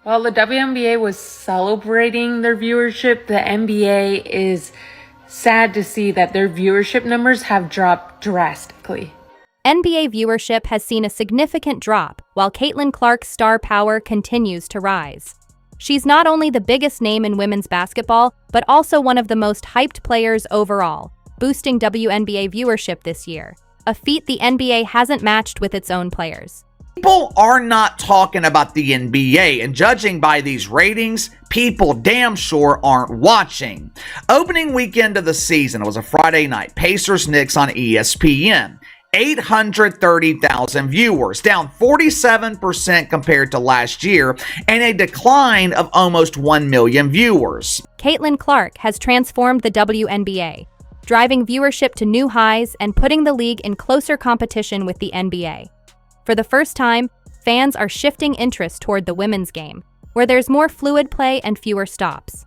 While the WNBA was celebrating their viewership, the NBA is sad to see that their viewership numbers have dropped drastically. NBA viewership has seen a significant drop, while Caitlin Clark's star power continues to rise. She's not only the biggest name in women's basketball, but also one of the most hyped players overall, boosting WNBA viewership this year, a feat the NBA hasn't matched with its own players. People are not talking about the NBA, and judging by these ratings, people damn sure aren't watching. Opening weekend of the season was a Friday night, Pacers-Knicks on ESPN. 830,000 viewers, down 47% compared to last year, and a decline of almost 1 million viewers. Caitlin Clark has transformed the WNBA, driving viewership to new highs and putting the league in closer competition with the NBA. For the first time, fans are shifting interest toward the women's game, where there's more fluid play and fewer stops.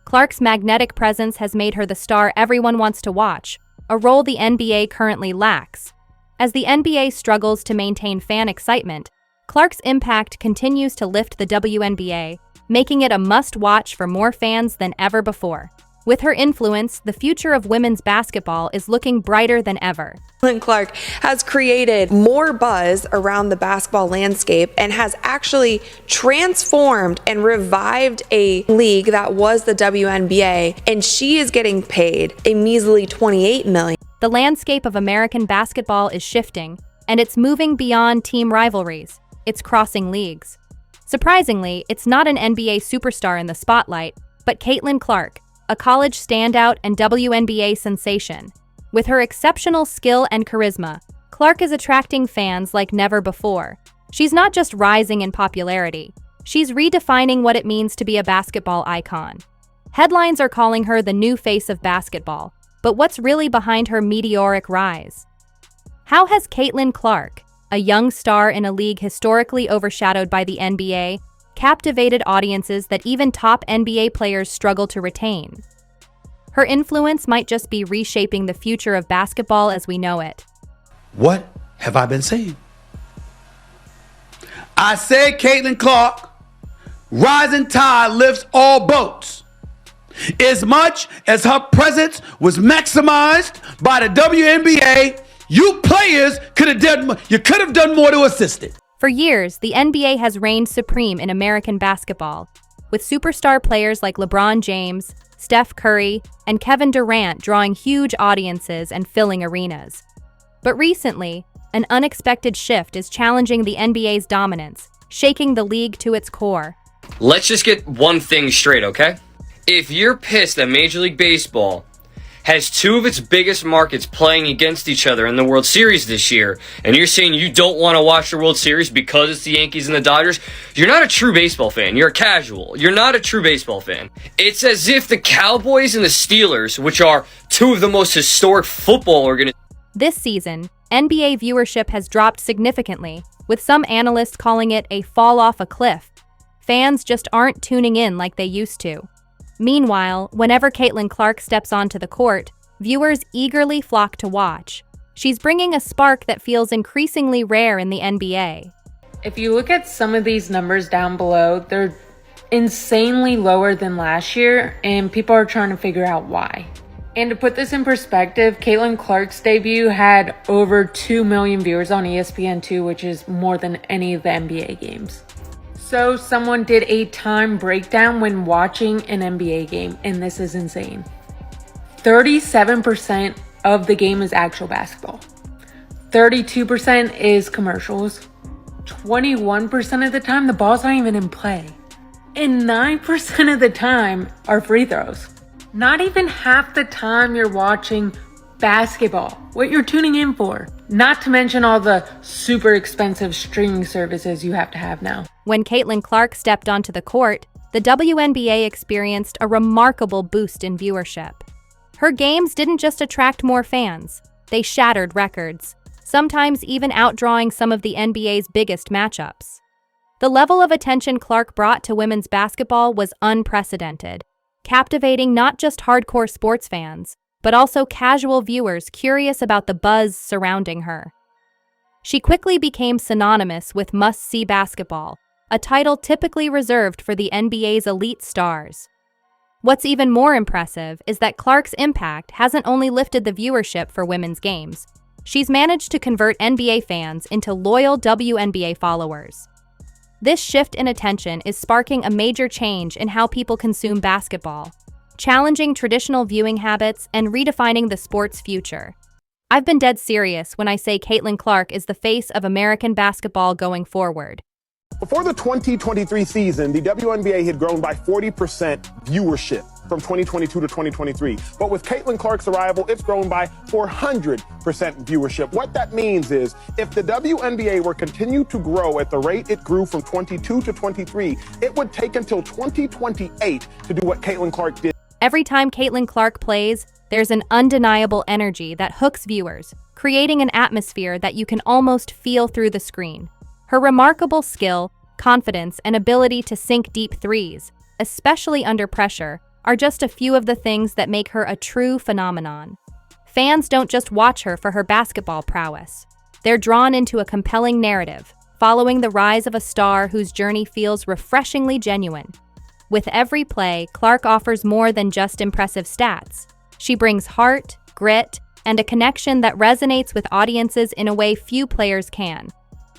Clark's magnetic presence has made her the star everyone wants to watch, a role the NBA currently lacks. As the NBA struggles to maintain fan excitement, Clark's impact continues to lift the WNBA, making it a must-watch for more fans than ever before. With her influence, the future of women's basketball is looking brighter than ever. Caitlin Clark has created more buzz around the basketball landscape and has actually transformed and revived a league that was the WNBA, and she is getting paid a measly $28 million. The landscape of American basketball is shifting, and it's moving beyond team rivalries. It's crossing leagues. Surprisingly, it's not an NBA superstar in the spotlight, but Caitlin Clark, a college standout and WNBA sensation. With her exceptional skill and charisma, Clark is attracting fans like never before. She's not just rising in popularity, she's redefining what it means to be a basketball icon. Headlines are calling her the new face of basketball, but what's really behind her meteoric rise? How has Caitlin Clark, a young star in a league historically overshadowed by the NBA, captivated audiences that even top NBA players struggle to retain? Her influence might just be reshaping the future of basketball as we know it. What have I been saying? I said Caitlin Clark, rising tide lifts all boats. As much as her presence was maximized by the WNBA, you players could have done more to assist it. For years, the NBA has reigned supreme in American basketball, with superstar players like LeBron James, Steph Curry, and Kevin Durant drawing huge audiences and filling arenas. But recently, an unexpected shift is challenging the NBA's dominance, shaking the league to its core. Let's just get one thing straight, okay? If you're pissed that Major League Baseball has two of its biggest markets playing against each other in the World Series this year, and you're saying you don't want to watch the World Series because it's the Yankees and the Dodgers, you're not a true baseball fan. You're a casual. You're not a true baseball fan. It's as if the Cowboys and the Steelers, which are two of the most historic football organizations. This season, NBA viewership has dropped significantly, with some analysts calling it a fall off a cliff. Fans just aren't tuning in like they used to. Meanwhile, whenever Caitlin Clark steps onto the court, viewers eagerly flock to watch. She's bringing a spark that feels increasingly rare in the NBA. If you look at some of these numbers down below, they're insanely lower than last year, and people are trying to figure out why. And to put this in perspective, Caitlin Clark's debut had over 2 million viewers on ESPN2, which is more than any of the NBA games. So someone did a time breakdown when watching an NBA game, and this is insane. 37% of the game is actual basketball. 32% is commercials. 21% of the time, the ball's not even in play. And 9% of the time are free throws. Not even half the time you're watching basketball, what you're tuning in for. Not to mention all the super expensive streaming services you have to have now. When Caitlin Clark stepped onto the court, the WNBA experienced a remarkable boost in viewership. Her games didn't just attract more fans, they shattered records, sometimes even outdrawing some of the NBA's biggest matchups. The level of attention Clark brought to women's basketball was unprecedented, captivating not just hardcore sports fans, but also casual viewers curious about the buzz surrounding her. She quickly became synonymous with must-see basketball, a title typically reserved for the NBA's elite stars. What's even more impressive is that Clark's impact hasn't only lifted the viewership for women's games, she's managed to convert NBA fans into loyal WNBA followers. This shift in attention is sparking a major change in how people consume basketball, challenging traditional viewing habits and redefining the sport's future. I've been dead serious when I say Caitlin Clark is the face of American basketball going forward. Before the 2023 season, the WNBA had grown by 40% viewership from 2022 to 2023. But with Caitlin Clark's arrival, it's grown by 400% viewership. What that means is if the WNBA were continue to grow at the rate it grew from 22 to 23, it would take until 2028 to do what Caitlin Clark did. Every time Caitlin Clark plays, there's an undeniable energy that hooks viewers, creating an atmosphere that you can almost feel through the screen. Her remarkable skill, confidence, and ability to sink deep threes, especially under pressure, are just a few of the things that make her a true phenomenon. Fans don't just watch her for her basketball prowess. They're drawn into a compelling narrative, following the rise of a star whose journey feels refreshingly genuine. With every play, Clark offers more than just impressive stats. She brings heart, grit, and a connection that resonates with audiences in a way few players can.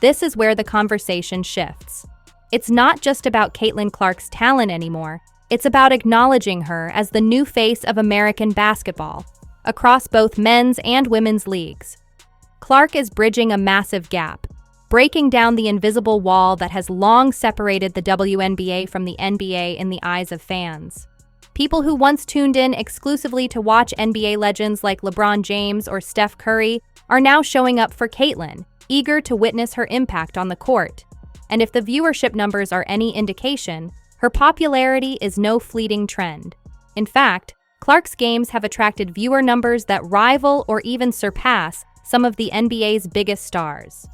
This is where the conversation shifts. It's not just about Caitlin Clark's talent anymore, it's about acknowledging her as the new face of American basketball, across both men's and women's leagues. Clark is bridging a massive gap, breaking down the invisible wall that has long separated the WNBA from the NBA in the eyes of fans. People who once tuned in exclusively to watch NBA legends like LeBron James or Steph Curry are now showing up for Caitlin, eager to witness her impact on the court. And if the viewership numbers are any indication, her popularity is no fleeting trend. In fact, Clark's games have attracted viewer numbers that rival or even surpass some of the NBA's biggest stars.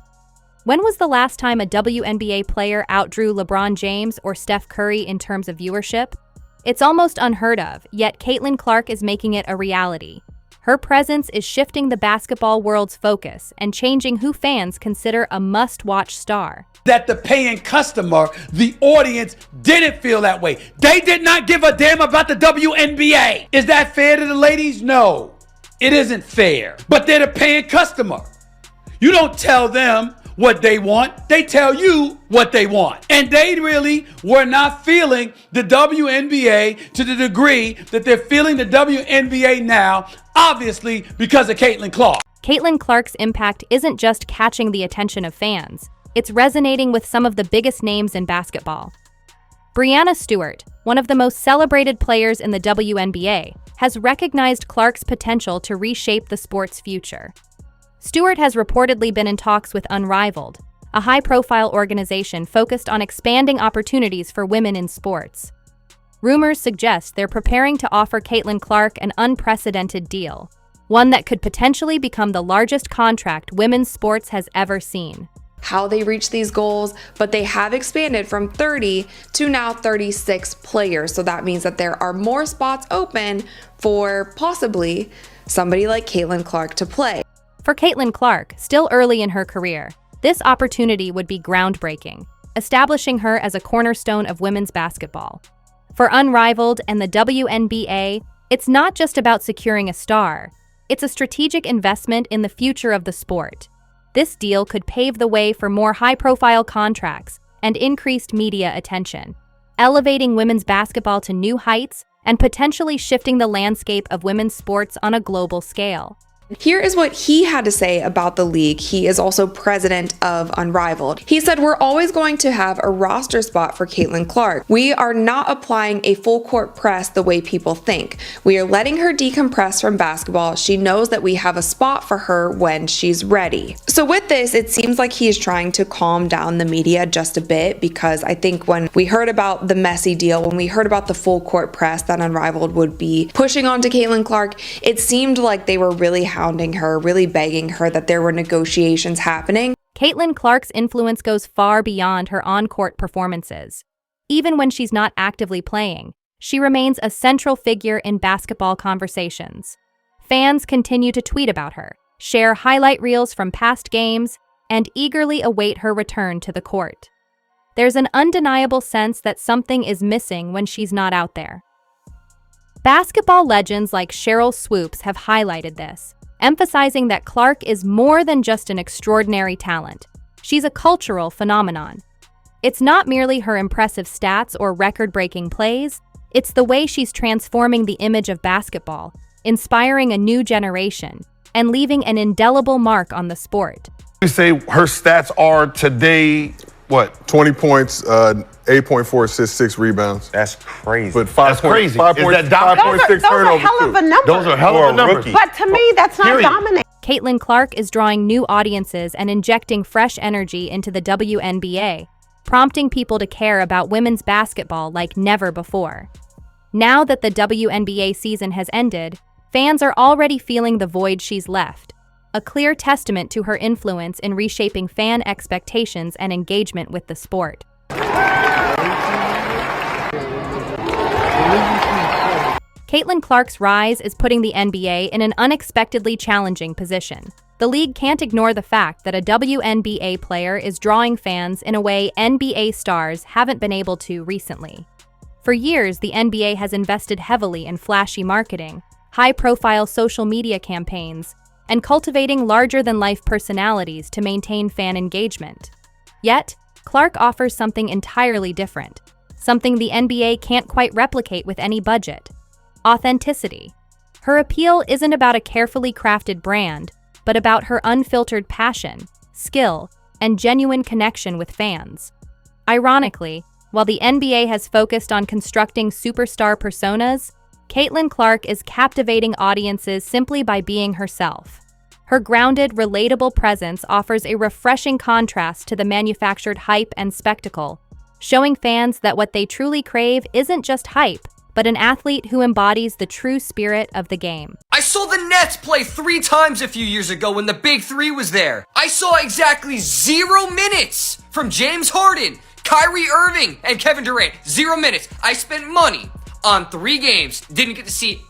When was the last time a WNBA player outdrew LeBron James or Steph Curry in terms of viewership? It's almost unheard of, yet Caitlin Clark is making it a reality. Her presence is shifting the basketball world's focus and changing who fans consider a must-watch star. That the paying customer, the audience, didn't feel that way. They did not give a damn about the WNBA. Is that fair to the ladies? No, it isn't fair. But they're the paying customer. You don't tell them what they want, they tell you what they want. And they really were not feeling the WNBA to the degree that they're feeling the WNBA now, obviously because of Caitlin Clark. Caitlin Clark's impact isn't just catching the attention of fans, it's resonating with some of the biggest names in basketball. Breanna Stewart, one of the most celebrated players in the WNBA, has recognized Clark's potential to reshape the sport's future. Stewart has reportedly been in talks with Unrivaled, a high-profile organization focused on expanding opportunities for women in sports. Rumors suggest they're preparing to offer Caitlin Clark an unprecedented deal, one that could potentially become the largest contract women's sports has ever seen. How they reach these goals, but they have expanded from 30 to now 36 players. So that means that there are more spots open for possibly somebody like Caitlin Clark to play. For Caitlin Clark, still early in her career, this opportunity would be groundbreaking, establishing her as a cornerstone of women's basketball. For Unrivaled and the WNBA, it's not just about securing a star, it's a strategic investment in the future of the sport. This deal could pave the way for more high-profile contracts and increased media attention, elevating women's basketball to new heights and potentially shifting the landscape of women's sports on a global scale. Here is what he had to say about the league. He is also president of Unrivaled. He said, "We're always going to have a roster spot for Caitlin Clark. We are not applying a full court press the way people think. We are letting her decompress from basketball. She knows that we have a spot for her when she's ready." So with this, it seems like he is trying to calm down the media just a bit, because I think when we heard about the messy deal, when we heard about the full court press that Unrivaled would be pushing onto Caitlin Clark, it seemed like they were really hounding her, really begging her that there were negotiations happening. Caitlin Clark's influence goes far beyond her on-court performances. Even when she's not actively playing, she remains a central figure in basketball conversations. Fans continue to tweet about her, share highlight reels from past games, and eagerly await her return to the court. there's an undeniable sense that something is missing when she's not out there. Basketball legends like Sheryl Swoopes have highlighted this, emphasizing that Clark is more than just an extraordinary talent. She's a cultural phenomenon. It's not merely her impressive stats or record-breaking plays, it's the way she's transforming the image of basketball, inspiring a new generation, and leaving an indelible mark on the sport. You say her stats are today, what? 20 points, 8.4 assists, 6 rebounds. That's crazy. But 5 That's crazy. 5.6 turnovers. Those are hell of a numbers. Those are hell of a numbers. But to me, that's not dominating. Caitlin Clark is drawing new audiences and injecting fresh energy into the WNBA, prompting people to care about women's basketball like never before. Now that the WNBA season has ended, fans are already feeling the void she's left, a clear testament to her influence in reshaping fan expectations and engagement with the sport. Caitlin Clark's rise is putting the NBA in an unexpectedly challenging position. The league can't ignore the fact that a WNBA player is drawing fans in a way NBA stars haven't been able to recently. For years, the NBA has invested heavily in flashy marketing, high-profile social media campaigns, and cultivating larger-than-life personalities to maintain fan engagement. Yet, Clark offers something entirely different, something the NBA can't quite replicate with any budget: authenticity. Her appeal isn't about a carefully crafted brand, but about her unfiltered passion, skill, and genuine connection with fans. Ironically, while the NBA has focused on constructing superstar personas, Caitlin Clark is captivating audiences simply by being herself. Her grounded, relatable presence offers a refreshing contrast to the manufactured hype and spectacle, showing fans that what they truly crave isn't just hype, but an athlete who embodies the true spirit of the game. I saw the Nets play 3 times a few years ago when the Big Three was there. I saw exactly 0 minutes from James Harden, Kyrie Irving, and Kevin Durant. 0 minutes. I spent money on 3 games. Didn't get to see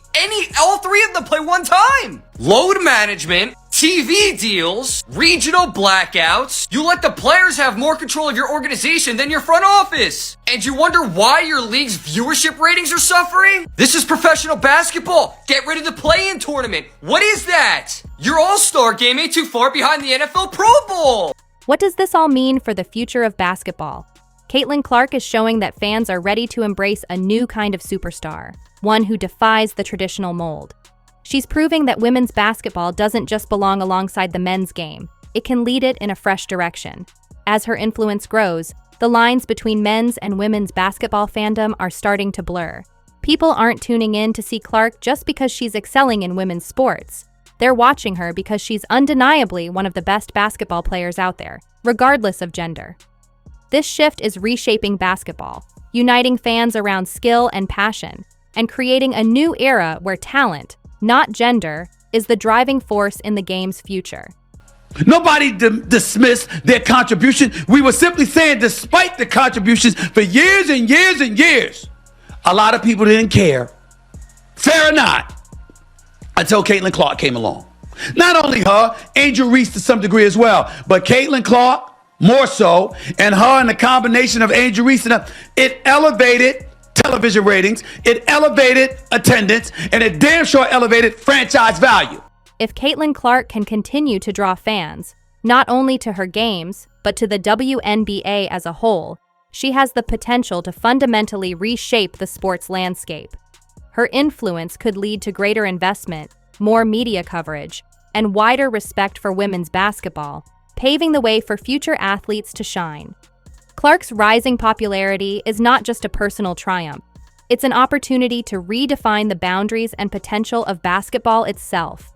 all 3 of them play 1 time. Load management, TV deals, regional blackouts. You let the players have more control of your organization than your front office. And you wonder why your league's viewership ratings are suffering? This is professional basketball. Get ready to play in tournament. What is that? Your all-star game ain't too far behind the NFL Pro Bowl. What does this all mean for the future of basketball? Caitlin Clark is showing that fans are ready to embrace a new kind of superstar, one who defies the traditional mold. She's proving that women's basketball doesn't just belong alongside the men's game, it can lead it in a fresh direction. As her influence grows, the lines between men's and women's basketball fandom are starting to blur. People aren't tuning in to see Clark just because she's excelling in women's sports. They're watching her because she's undeniably one of the best basketball players out there, regardless of gender. This shift is reshaping basketball, uniting fans around skill and passion, and creating a new era where talent, not gender, is the driving force in the game's future. Nobody dismissed their contribution. We were simply saying, despite the contributions for years and years and years, a lot of people didn't care. Fair or not, until Caitlin Clark came along. Not only her, Angel Reese to some degree as well, but Caitlin Clark more so, and her and the combination of Angel Reese and her, it elevated television ratings, it elevated attendance, and it damn sure elevated franchise value. If Caitlin Clark can continue to draw fans, not only to her games, but to the WNBA as a whole, she has the potential to fundamentally reshape the sports landscape. Her influence could lead to greater investment, more media coverage, and wider respect for women's basketball, paving the way for future athletes to shine. Clark's rising popularity is not just a personal triumph. It's an opportunity to redefine the boundaries and potential of basketball itself.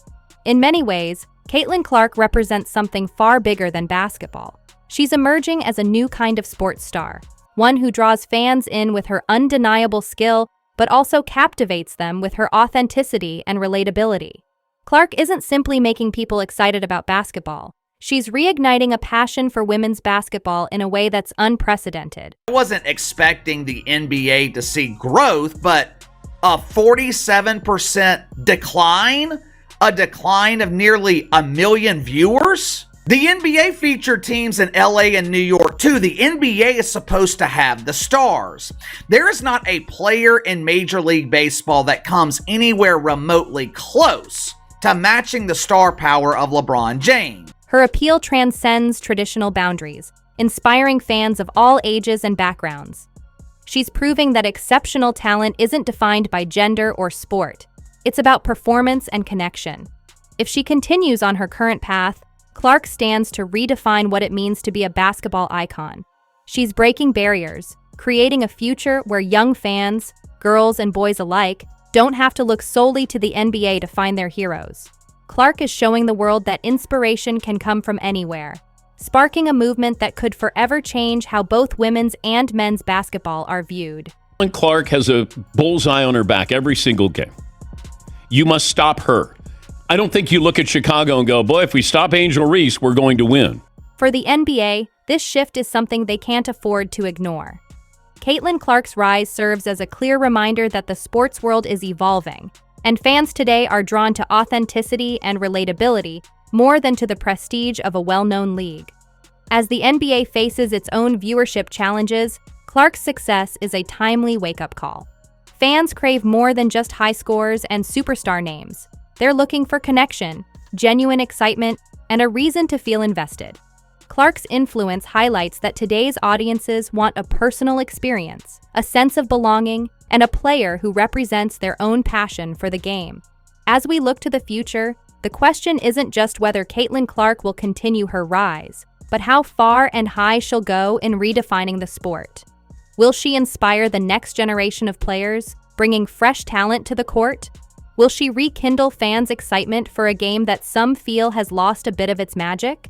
In many ways, Caitlin Clark represents something far bigger than basketball. She's emerging as a new kind of sports star, one who draws fans in with her undeniable skill, but also captivates them with her authenticity and relatability. Clark isn't simply making people excited about basketball. She's reigniting a passion for women's basketball in a way that's unprecedented. I wasn't expecting the NBA to see growth, but a 47% decline, a decline of nearly 1 million viewers. The NBA featured teams in LA and New York too. The NBA is supposed to have the stars. There is not a player in Major League Baseball that comes anywhere remotely close to matching the star power of LeBron James. Her appeal transcends traditional boundaries, inspiring fans of all ages and backgrounds. She's proving that exceptional talent isn't defined by gender or sport. It's about performance and connection. If she continues on her current path, Clark stands to redefine what it means to be a basketball icon. She's breaking barriers, creating a future where young fans, girls and boys alike, don't have to look solely to the NBA to find their heroes. Clark is showing the world that inspiration can come from anywhere, sparking a movement that could forever change how both women's and men's basketball are viewed. Clark has a bullseye on her back every single game. You must stop her. I don't think you look at Chicago and go, boy, if we stop Angel Reese, we're going to win. For the NBA, this shift is something they can't afford to ignore. Caitlin Clark's rise serves as a clear reminder that the sports world is evolving, and fans today are drawn to authenticity and relatability more than to the prestige of a well-known league. As the NBA faces its own viewership challenges, Clark's success is a timely wake-up call. Fans crave more than just high scores and superstar names. They're looking for connection, genuine excitement, and a reason to feel invested. Clark's influence highlights that today's audiences want a personal experience, a sense of belonging, and a player who represents their own passion for the game. As we look to the future, the question isn't just whether Caitlin Clark will continue her rise, but how far and high she'll go in redefining the sport. Will she inspire the next generation of players, bringing fresh talent to the court? Will she rekindle fans' excitement for a game that some feel has lost a bit of its magic?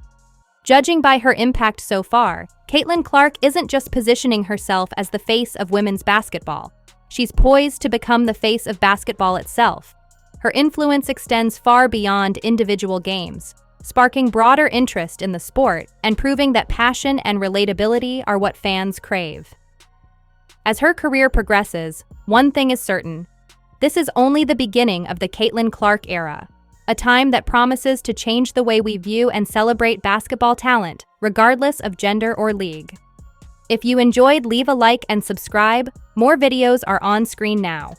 Judging by her impact so far, Caitlin Clark isn't just positioning herself as the face of women's basketball. She's poised to become the face of basketball itself. Her influence extends far beyond individual games, sparking broader interest in the sport and proving that passion and relatability are what fans crave. As her career progresses, one thing is certain: this is only the beginning of the Caitlin Clark era, a time that promises to change the way we view and celebrate basketball talent, regardless of gender or league. If you enjoyed, leave a like and subscribe. More videos are on screen now.